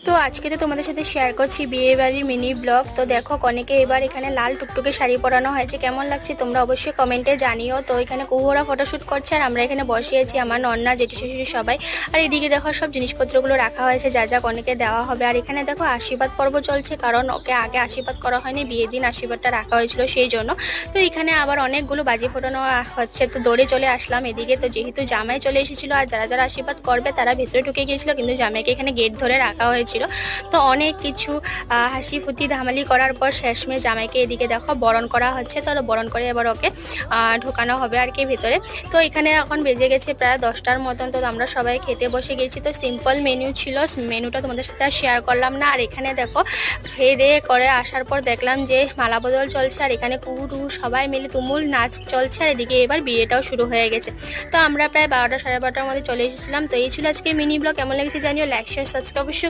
তো আজকে তো তোমাদের সাথে শেয়ার করছি বিয়ে বাড়ির মিনি ব্লগ। তো দেখো কনেকে এবার এখানে লাল টুকটুকে শাড়ি পরানো হয়েছে, কেমন লাগছে তোমরা অবশ্যই কমেন্টে জানিও। তো এখানে কুহুরা ফটোশুট করছে আর আমরা এখানে বসিয়েছি, আমার নন্না জেঠি শ্বশুর সবাই। আর এদিকে দেখো সব জিনিসপত্রগুলো রাখা হয়েছে যা যা কনেকে দেওয়া হবে। আর এখানে দেখো আশীর্বাদ পর্ব চলছে, কারণ ওকে আগে আশীর্বাদ করা হয়নি, বিয়ের দিন আশীর্বাদটা রাখা হয়েছিল সেই জন্য। তো এখানে আবার অনেকগুলো বাজি ফোটানো হচ্ছে, তো দৌড়ে চলে আসলাম এদিকে। তো যেহেতু জামাই চলে এসেছিল আর যারা যারা আশীর্বাদ করবে তারা ভিতরে ঢুকে গিয়েছিল, কিন্তু জামাইকে এখানে গেট ধরে রাখা হয়েছিল। তো অনেক কিছু হাসি ফুটি ধামালি করার পর শেষমেশ জামাইকে এদিকে দেখো বরণ করা হচ্ছে। তো বরণ করে এবার ওকে ঢোকানো হবে আর কি ভিতরে। তো এখানে এখন বেজে গেছে প্রায় 10টার মতন। তো আমরা সবাই খেতে বসে গেছি। তো সিম্পল মেনু ছিল, মেনুটা তোমাদের সাথে আর শেয়ার করলাম না। আর এখানে দেখো খেয়ে দিয়ে করে আসার পর দেখলাম যে মালা বদল চলছে, আর এখানে কুহু টুহু সবাই মিলে তুমুল নাচ চলছে। আর এদিকে এবার বিয়েটাও শুরু হয়ে গেছে। তো আমরা প্রায় 12টা সাড়ে 12টার মধ্যে চলে এসেছিলাম। তো এই ছিল আজকে মিনি ব্লগ, কেমন লেগেছে জানিও, লাইক শেয়ার সাবস্ক্রাইব অবশ্যই